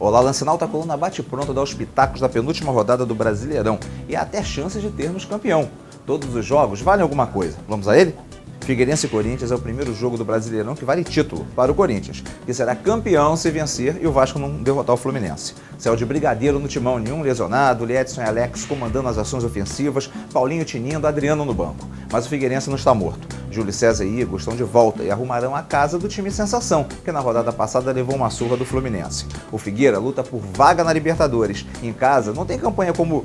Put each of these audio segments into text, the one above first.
Olá, Lancinalta, a coluna bate-pronta dá os pitacos da penúltima rodada do Brasileirão e há até chances de termos campeão. Todos os jogos valem alguma coisa. Vamos a ele? Figueirense e Corinthians é o primeiro jogo do Brasileirão que vale título para o Corinthians, que será campeão se vencer e o Vasco não derrotar o Fluminense. Céu de brigadeiro no timão, nenhum lesionado, Liedson e Alex comandando as ações ofensivas, Paulinho tinindo, Adriano no banco. Mas o Figueirense não está morto. Júlio César e Igor estão de volta e arrumarão a casa do time sensação, que na rodada passada levou uma surra do Fluminense. O Figueira luta por vaga na Libertadores. Em casa não tem campanha como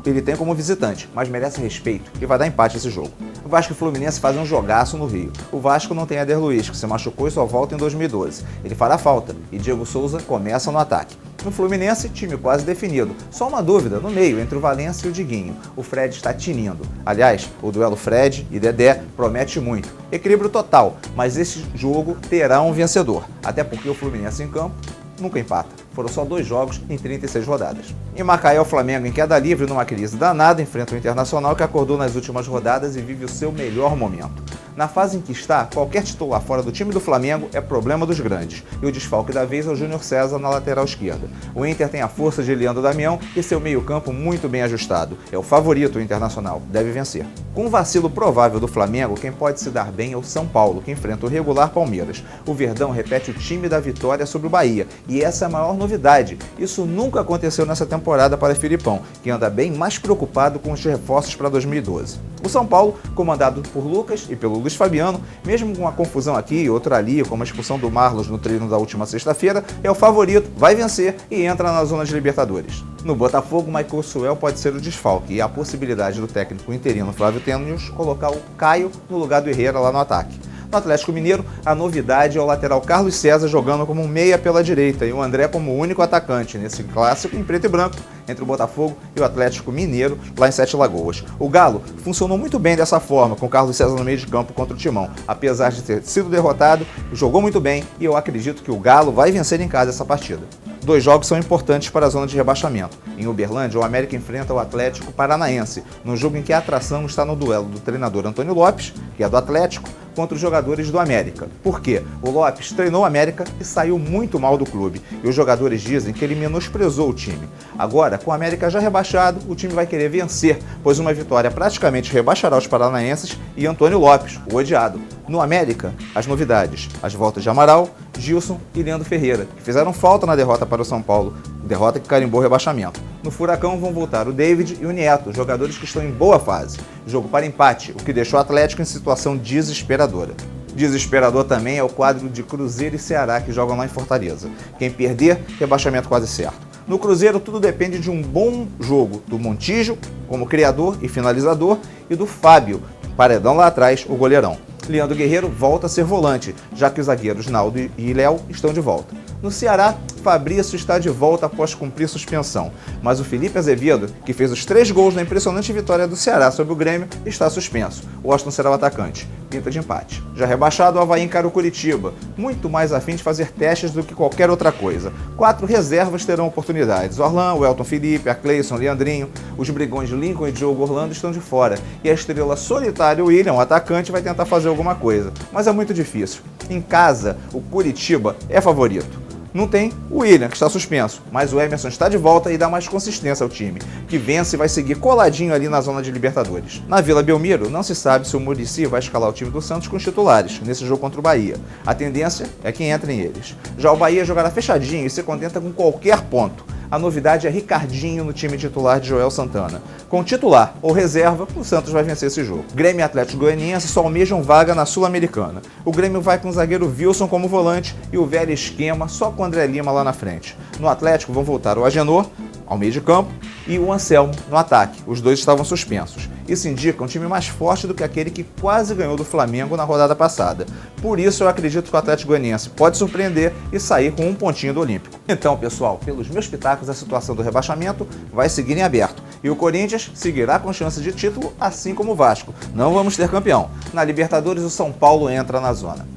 ele tem como visitante, mas merece respeito e vai dar empate esse jogo. O Vasco e o Fluminense fazem um jogaço no Rio. O Vasco não tem Éder Luiz, que se machucou e só volta em 2012. Ele fará falta e Diego Souza começa no ataque. No Fluminense, time quase definido. Só uma dúvida no meio entre o Valência e o Diguinho. O Fred está tinindo. Aliás, o duelo Fred e Dedé promete muito. Equilíbrio total, mas esse jogo terá um vencedor. Até porque o Fluminense em campo nunca empata. Foram só 2 jogos em 36 rodadas. Em Macaé, o Flamengo, em queda livre numa crise danada, enfrenta o Internacional, que acordou nas últimas rodadas e vive o seu melhor momento. Na fase em que está, qualquer titular fora do time do Flamengo é problema dos grandes. E o desfalque da vez é o Júnior César na lateral esquerda. O Inter tem a força de Leandro Damião e seu meio-campo muito bem ajustado. É o favorito o Internacional, deve vencer. Com o vacilo provável do Flamengo, quem pode se dar bem é o São Paulo, que enfrenta o regular Palmeiras. O Verdão repete o time da vitória sobre o Bahia. E essa é a maior novidade. Isso nunca aconteceu nessa temporada para Filipão, que anda bem mais preocupado com os reforços para 2012. O São Paulo, comandado por Lucas e pelo Luiz Fabiano, mesmo com uma confusão aqui e outra ali, como a expulsão do Marlos no treino da última sexta-feira, é o favorito, vai vencer e entra na zona de Libertadores. No Botafogo, Michael Suel pode ser o desfalque e há a possibilidade do técnico interino Flávio Tênis colocar o Caio no lugar do Herrera lá no ataque. No Atlético Mineiro, a novidade é o lateral Carlos César jogando como um meia pela direita e o André como o único atacante nesse clássico em preto e branco entre o Botafogo e o Atlético Mineiro lá em Sete Lagoas. O Galo funcionou muito bem dessa forma, com Carlos César no meio de campo contra o Timão. Apesar de ter sido derrotado, jogou muito bem e eu acredito que o Galo vai vencer em casa essa partida. 2 jogos são importantes para a zona de rebaixamento. Em Uberlândia, o América enfrenta o Atlético Paranaense, num jogo em que a atração está no duelo do treinador Antônio Lopes, que é do Atlético, contra os jogadores do América. Por quê? O Lopes treinou o América e saiu muito mal do clube, e os jogadores dizem que ele menosprezou o time. Agora, com o América já rebaixado, o time vai querer vencer, pois uma vitória praticamente rebaixará os paranaenses e Antônio Lopes, o odiado. No América, as novidades, as voltas de Amaral, Gilson e Leandro Ferreira, que fizeram falta na derrota para o São Paulo, derrota que carimbou o rebaixamento. No Furacão vão voltar o David e o Nieto, jogadores que estão em boa fase. Jogo para empate, o que deixou o Atlético em situação desesperadora. Desesperador também é o quadro de Cruzeiro e Ceará que jogam lá em Fortaleza. Quem perder, rebaixamento quase certo. No Cruzeiro, tudo depende de um bom jogo do Montijo, como criador e finalizador, e do Fábio, paredão lá atrás, o goleirão. Leandro Guerreiro volta a ser volante, já que os zagueiros Naldo e Léo estão de volta. No Ceará, Fabrício está de volta após cumprir suspensão, mas o Felipe Azevedo, que fez os 3 gols na impressionante vitória do Ceará sobre o Grêmio, está suspenso. O Washington será o atacante. Pinta de empate. Já rebaixado, o Avaí encara o Curitiba, muito mais a fim de fazer testes do que qualquer outra coisa. 4 reservas terão oportunidades. Orlan, o Elton Felipe, a Cleison, Leandrinho, os brigões Lincoln e Diogo Orlando estão de fora. E a estrela solitária William, o atacante, vai tentar fazer alguma coisa. Mas é muito difícil. Em casa, o Curitiba é favorito. Não tem o William, que está suspenso, mas o Emerson está de volta e dá mais consistência ao time, que vence e vai seguir coladinho ali na zona de Libertadores. Na Vila Belmiro, não se sabe se o Muricy vai escalar o time do Santos com os titulares, nesse jogo contra o Bahia. A tendência é que entrem eles. Já o Bahia jogará fechadinho e se contenta com qualquer ponto. A novidade é Ricardinho no time titular de Joel Santana. Com titular ou reserva, o Santos vai vencer esse jogo. Grêmio e Atlético Goianiense só almejam vaga na Sul-Americana. O Grêmio vai com o zagueiro Wilson como volante e o velho esquema só com o André Lima lá na frente. No Atlético vão voltar o Agenor ao meio de campo e o Anselmo no ataque. Os dois estavam suspensos. Isso indica um time mais forte do que aquele que quase ganhou do Flamengo na rodada passada. Por isso eu acredito que o Atlético Goianiense pode surpreender e sair com um pontinho do Olímpico. Então, pessoal, pelos meus pitacos, a situação do rebaixamento vai seguir em aberto. E o Corinthians seguirá com chance de título, assim como o Vasco. Não vamos ter campeão. Na Libertadores, o São Paulo entra na zona.